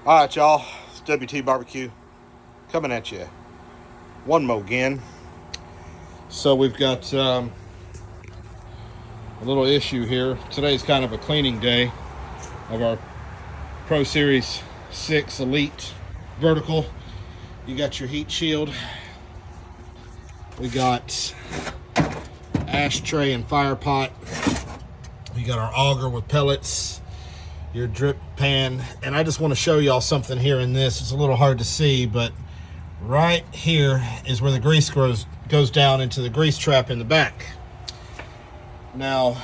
All right, y'all. It's WT Barbecue coming at you one more again. So we've got a little issue here. Today's kind of a cleaning day of our Pro Series 6 Elite vertical. You got your heat shield. We got ashtray and fire pot. We got our auger with pellets, your drip pan, and I just want to show y'all something here in this. It's a little hard to see, but right here is where the grease goes down into the grease trap in the back. Now,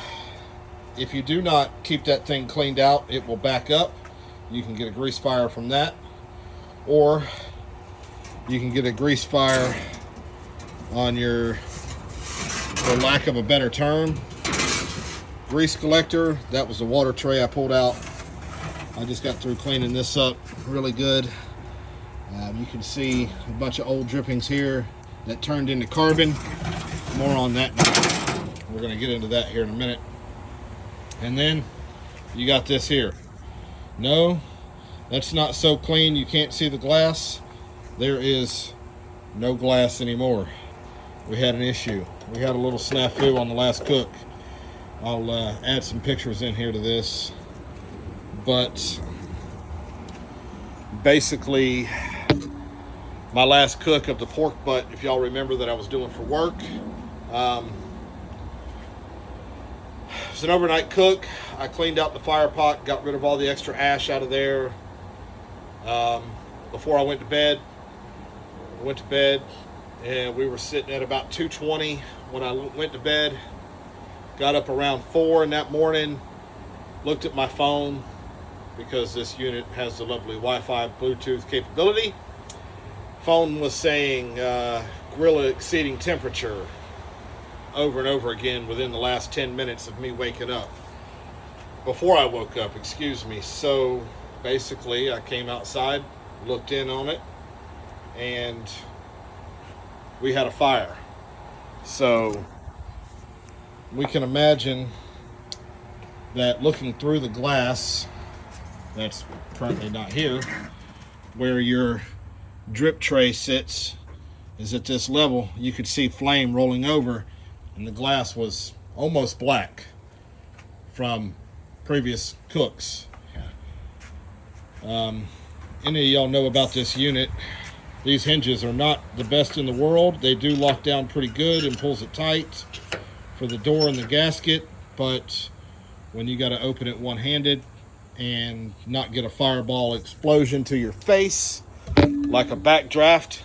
if you do not keep that thing cleaned out, it will back up. You can get a grease fire from that, or you can get a grease fire on your, for lack of a better term, grease collector. That was the water tray I pulled out. I just got through cleaning this up really good. You can see a bunch of old drippings here that turned into carbon. More on that now. We're going to get into that here in a minute. And then you got this here. No, that's not so clean you can't see the glass. There is no glass anymore. We had an issue. We had a little snafu on the last cook. I'll add some pictures in here to this. But basically, my last cook of the pork butt, if y'all remember, that I was doing for work, it's an overnight cook. I cleaned out the fire pot, got rid of all the extra ash out of there before I went to bed. And we were sitting at about 2:20 when I went to bed. Got up around 4 in that morning, looked at my phone, because this unit has the lovely Wi-Fi Bluetooth capability. Phone was saying grill exceeding temperature over and over again within the last 10 minutes of me waking up. Before I woke up, excuse me. So basically I came outside, looked in on it, and we had a fire. So we can imagine that looking through the glass that's currently not here, where your drip tray sits, is at this level. You could see flame rolling over, and the glass was almost black from previous cooks. Any of y'all know about this unit? These hinges are not the best in the world. They do lock down pretty good and pulls it tight for the door and the gasket, but when you got to open it one-handed and not get a fireball explosion to your face like a backdraft,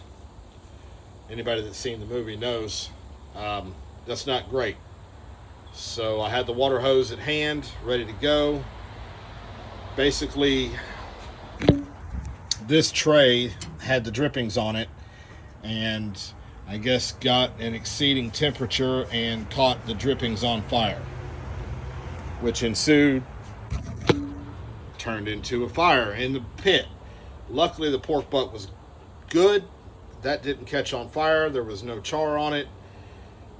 anybody that's seen the movie knows that's not great. So I had the water hose at hand, ready to go. Basically, this tray had the drippings on it, and I guess got an exceeding temperature and caught the drippings on fire, which ensued, turned into a fire in the pit. Luckily, the pork butt was good. That didn't catch on fire. There was no char on it.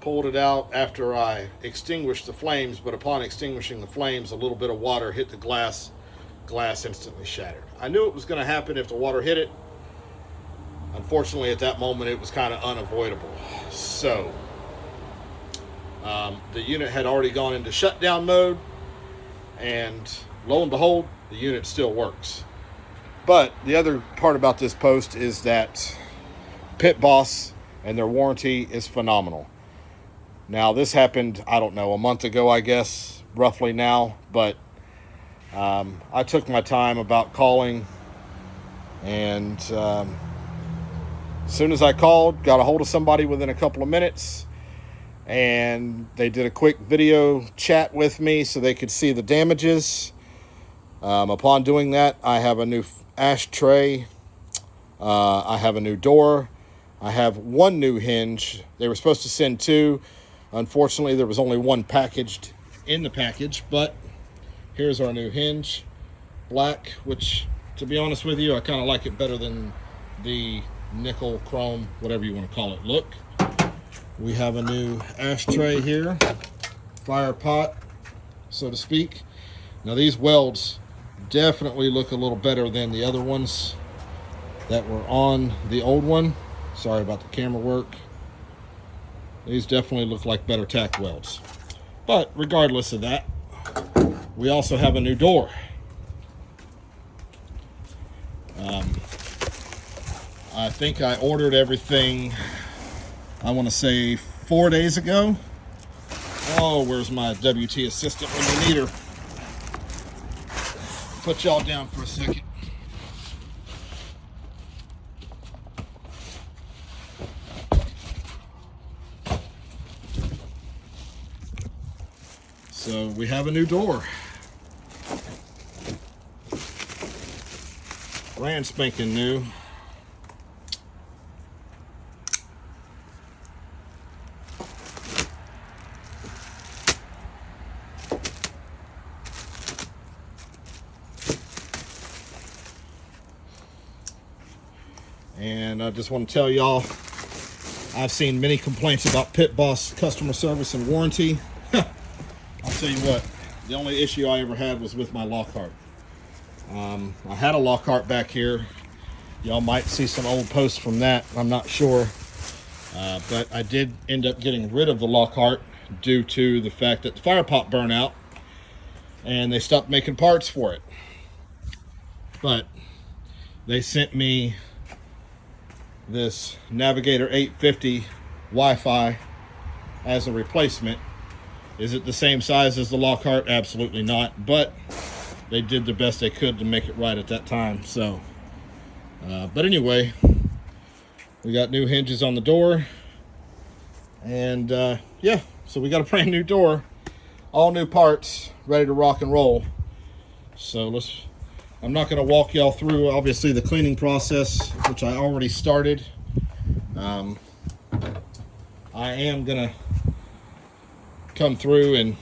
Pulled it out after I extinguished the flames, but upon extinguishing the flames, a little bit of water hit the glass. Glass instantly shattered. I knew it was going to happen if the water hit it. Unfortunately, at that moment, it was kind of unavoidable. So the unit had already gone into shutdown mode, and lo and behold, the unit still works. But the other part about this post is that Pit Boss and their warranty is phenomenal. Now, this happened, I don't know, a month ago, I guess, roughly now, but I took my time about calling, and as soon as I called, got a hold of somebody within a couple of minutes, and they did a quick video chat with me so they could see the damages. Upon doing that, I have a new ashtray, I have a new door, I have one new hinge. They were supposed to send 2. Unfortunately, there was only one packaged in the package, but here's our new hinge, black, which, to be honest with you, I kind of like it better than the nickel, chrome, whatever you want to call it, look. We have a new ashtray here, fire pot, so to speak. Now these welds definitely look a little better than the other ones that were on the old one. Sorry about the camera work. These definitely look like better tack welds. But regardless of that, we also have a new door. I think I ordered everything, I want to say 4 days ago. Oh, where's my WT assistant when you need her? Put y'all down for a second. So we have a new door. Brand spanking new. And I just want to tell y'all, I've seen many complaints about Pit Boss customer service and warranty. I'll tell you what, the only issue I ever had was with my Lockhart. I had a Lockhart back here. Y'all might see some old posts from that, I'm not sure. But I did end up getting rid of the Lockhart due to the fact that the fire pop burned out and they stopped making parts for it. But they sent me this Navigator 850 Wi-Fi as a replacement. Is it the same size as the Lockhart? Absolutely not, but they did the best they could to make it right at that time. So but anyway, we got new hinges on the door, and yeah, so we got a brand new door, all new parts, ready to rock and roll. So I'm not going to walk y'all through obviously the cleaning process, which I already started. I am going to come through, and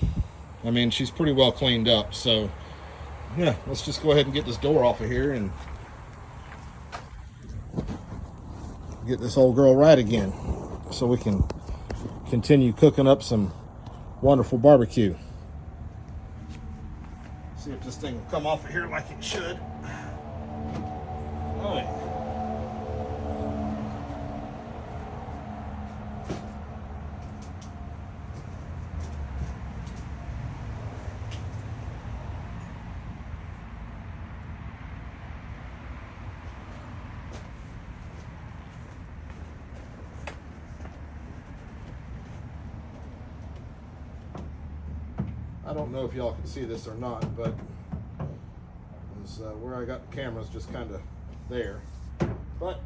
I mean, she's pretty well cleaned up. So yeah, let's just go ahead and get this door off of here and get this old girl right again, so we can continue cooking up some wonderful barbecue. See if this thing will come off of here like it should. Oh, yeah. I don't know if y'all can see this or not, but is where I got the cameras just kind of there. But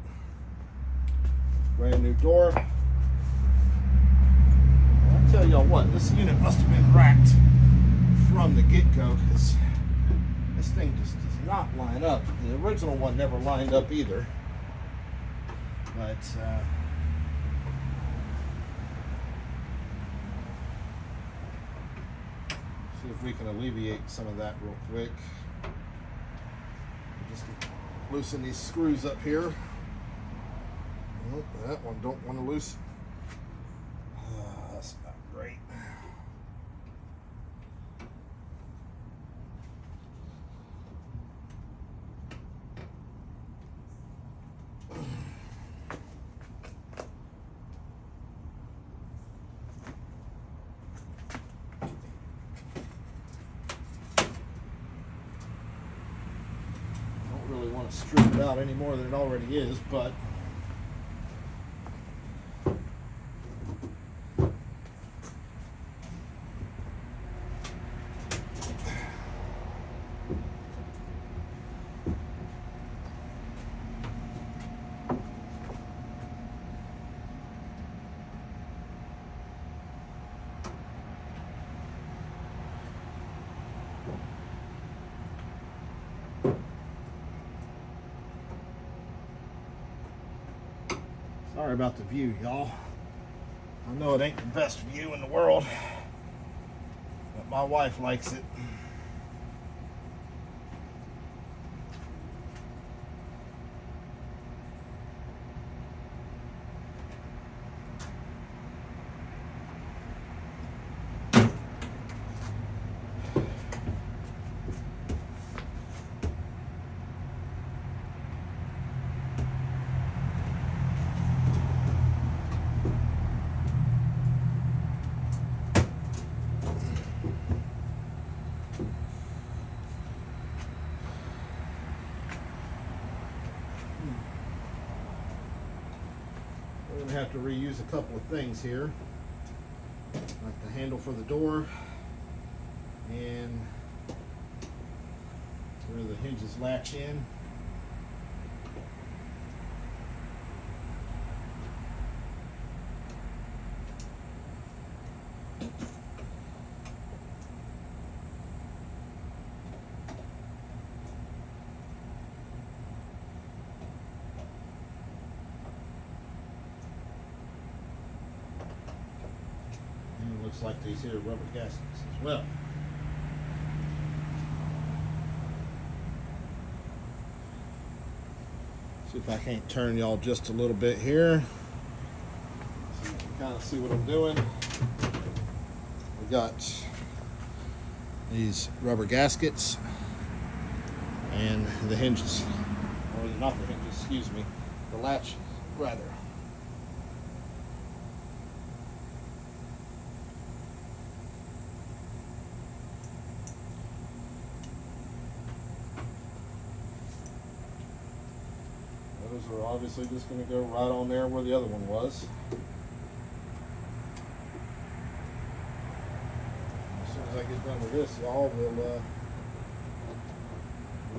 brand new door. I'll tell y'all what, this unit must have been racked from the get-go, because this thing just does not line up. The original one never lined up either. But see if we can alleviate some of that real quick. Just loosen these screws up here. Nope, that one don't want to loosen. That's not great. Strip it out any more than it already is, but sorry about the view, y'all. I know it ain't the best view in the world, but my wife likes it. going to have to reuse a couple of things here, like the handle for the door and where the hinges latch in. And it looks like these here rubber gaskets as well. See if I can't turn y'all just a little bit here, so you can kind of see what I'm doing. We got these rubber gaskets and the hinges, or not the hinges, excuse me, the latch rather. Those are obviously just going to go right on there where the other one was. As soon as I get done with this, y'all, we'll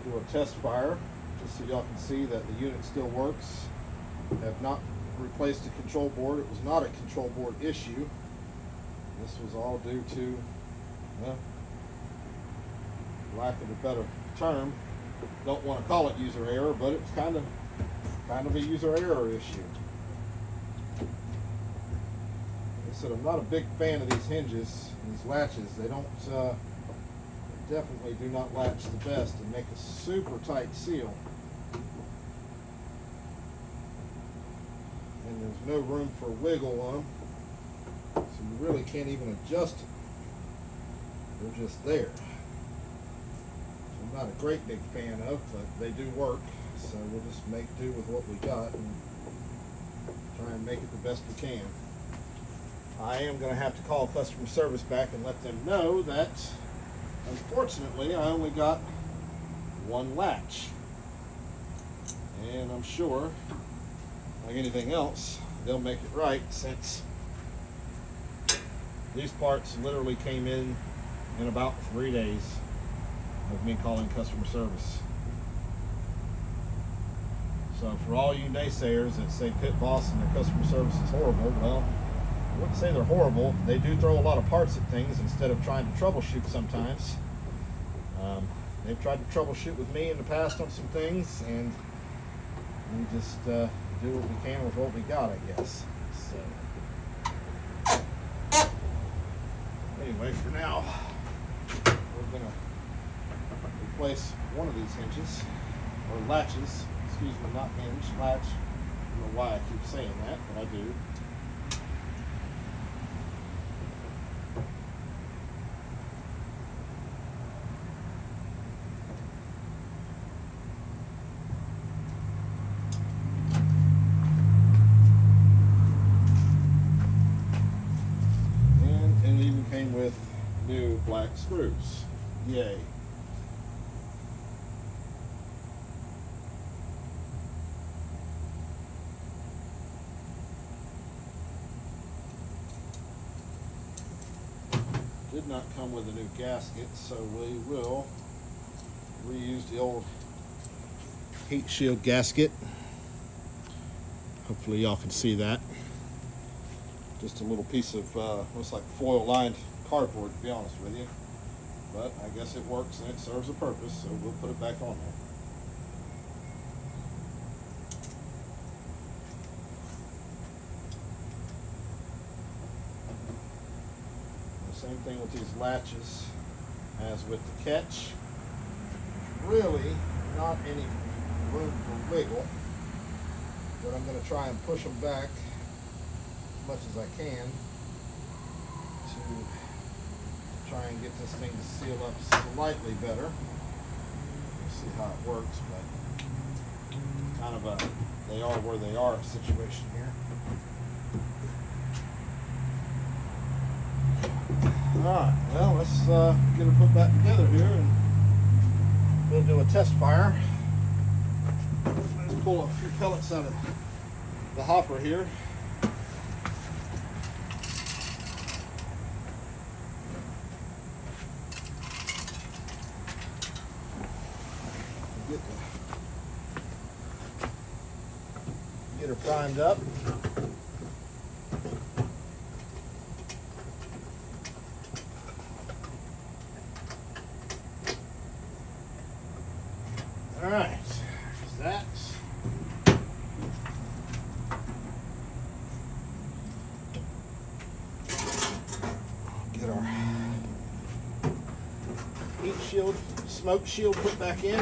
do a test fire just so y'all can see that the unit still works. Have not replaced the control board. It was not a control board issue. This was all due to, well, lack of a better term, don't want to call it user error, but it's kind of a user error issue. Like I said, I'm not a big fan of these hinges and these latches. They don't, definitely do not latch the best and make a super tight seal. And there's no room for wiggle on them, so you really can't even adjust them. They're just there. I'm not a great big fan of, but they do work. So we'll just make do with what we got and try and make it the best we can. I am going to have to call customer service back and let them know that, unfortunately, I only got one latch. And I'm sure, like anything else, they'll make it right, since these parts literally came in about 3 days of me calling customer service. So for all you naysayers that say Pit Boss and their customer service is horrible, well, I wouldn't say they're horrible. They do throw a lot of parts at things instead of trying to troubleshoot sometimes. They've tried to troubleshoot with me in the past on some things, and we just do what we can with what we got, I guess. So anyway, for now, we're going to replace one of these hinges, or latches. Excuse me, not hinge, latch. I don't know why I keep saying that, but I do. And it even came with new black screws. Yay. Did not come with a new gasket, so we will reuse the old heat shield gasket. Hopefully y'all can see that. Just a little piece of looks like foil lined cardboard, to be honest with you, but I guess it works and it serves a purpose, so we'll put it back on there. Same thing with these latches as with the catch. Really not any room for wiggle, but I'm going to try and push them back as much as I can to try and get this thing to seal up slightly better. We'll see how it works, but kind of a they are where they are situation here. Alright, well, let's get it put back together here, and we'll do a test fire. Let's pull a few pellets out of the hopper here. Get her primed up. All right, that. Get our heat shield, smoke shield put back in.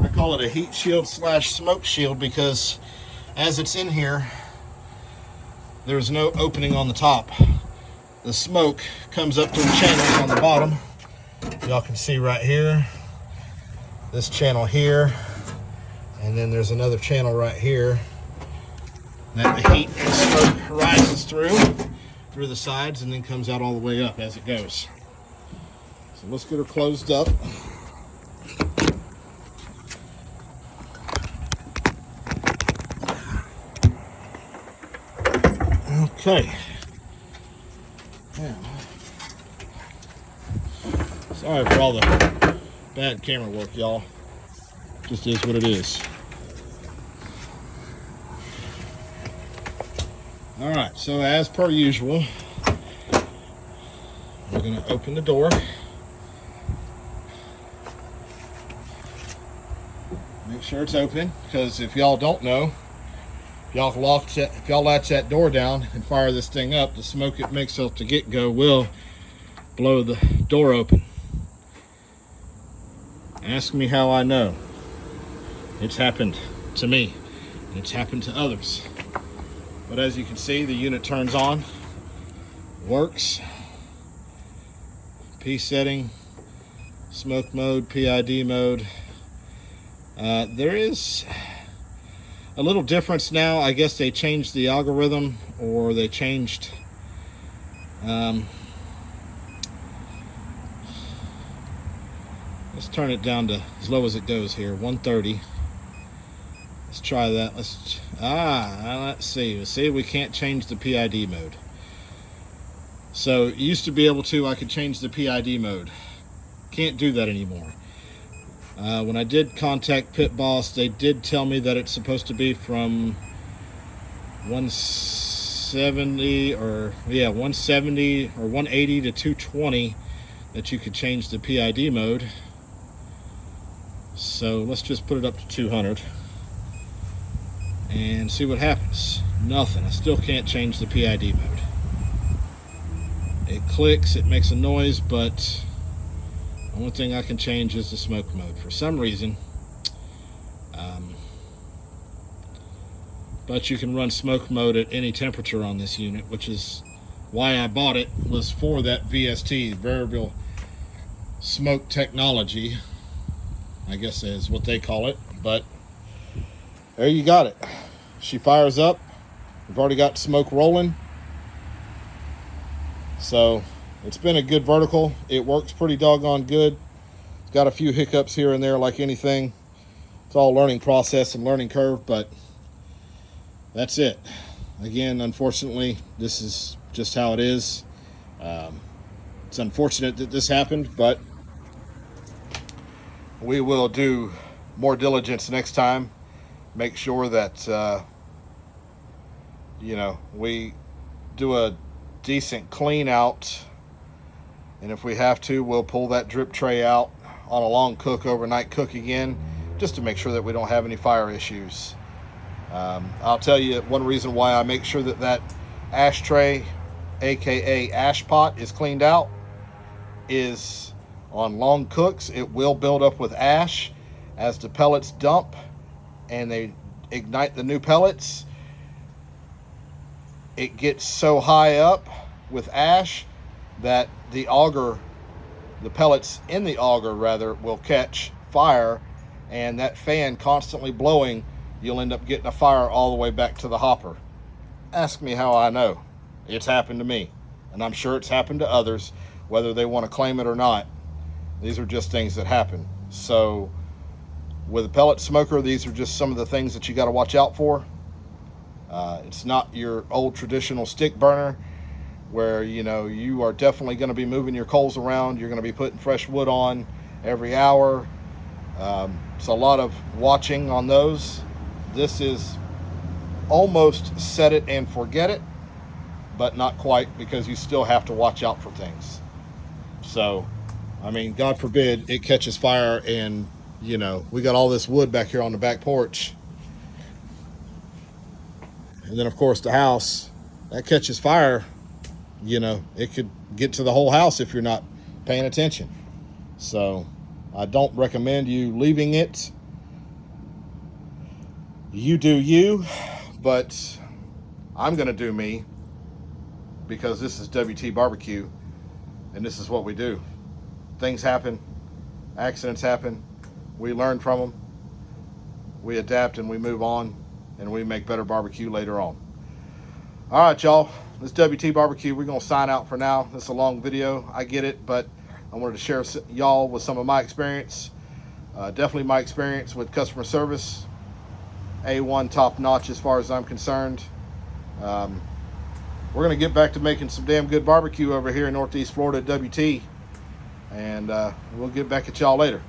I call it a heat shield slash smoke shield because as it's in here, there's no opening on the top. The smoke comes up through the channels on the bottom. Y'all can see right here, this channel here, and then there's another channel right here that the heat and smoke rises through the sides and then comes out all the way up as it goes. So let's get her closed up. Okay. Now, sorry for all the bad camera work, y'all. Just is what it is. All right, so as per usual, we're gonna open the door. Make sure it's open, because if y'all don't know, if y'all latch that door down and fire this thing up, the smoke it makes off the get-go will blow the door open. Ask me how I know. It's happened to me. It's happened to others. But as you can see, the unit turns on, works. P setting, smoke mode, PID mode. There is a little difference now. I guess they changed the algorithm, or they changed let's turn it down to as low as it goes here, 130. Let's try that. Let's see. See, we can't change the PID mode. So it used to be able to, I could change the PID mode. Can't do that anymore. When I did contact Pit Boss, they did tell me that it's supposed to be from 170 or 180 to 220 that you could change the PID mode. So let's just put it up to 200 and see what happens. Nothing. I still can't change the PID mode. It clicks, it makes a noise, but the only thing I can change is the smoke mode for some reason. But you can run smoke mode at any temperature on this unit, which is why I bought it, was for that VST, variable smoke technology, I guess is what they call it. But there you got it. She fires up. We've already got smoke rolling. So it's been a good vertical. It works pretty doggone good. It's got a few hiccups here and there like anything. It's all learning process and learning curve, but that's it. Again, unfortunately, this is just how it is. It's unfortunate that this happened, but we will do more diligence next time. Make sure that, we do a decent clean out. And if we have to, we'll pull that drip tray out on a long cook, overnight cook again, just to make sure that we don't have any fire issues. I'll tell you one reason why I make sure that that ashtray, aka ash pot, is cleaned out is on long cooks, it will build up with ash as the pellets dump and they ignite the new pellets. It gets so high up with ash that the pellets in the auger rather will catch fire, and that fan constantly blowing, you'll end up getting a fire all the way back to the hopper. Ask me how I know. It's happened to me, and I'm sure it's happened to others, whether they want to claim it or not. These are just things that happen. So with a pellet smoker, these are just some of the things that you got to watch out for. It's not your old traditional stick burner where, you know, you are definitely going to be moving your coals around. You're going to be putting fresh wood on every hour. So a lot of watching on those. This is almost set it and forget it, but not quite, because you still have to watch out for things. So, I mean, God forbid it catches fire, and, you know, we got all this wood back here on the back porch. And then, of course, the house, that catches fire, you know, it could get to the whole house if you're not paying attention. So I don't recommend you leaving it. You do you, but I'm going to do me, because this is WT Barbecue, and this is what we do. Things happen, accidents happen, we learn from them, we adapt, and we move on, and we make better barbecue later on. All right, y'all, this is WT Barbecue. We're going to sign out for now. This is a long video, I get it, but I wanted to share y'all with some of my experience. Definitely my experience with customer service. A1 top notch as far as I'm concerned. We're going to get back to making some damn good barbecue over here in Northeast Florida at WT. And we'll get back at y'all later.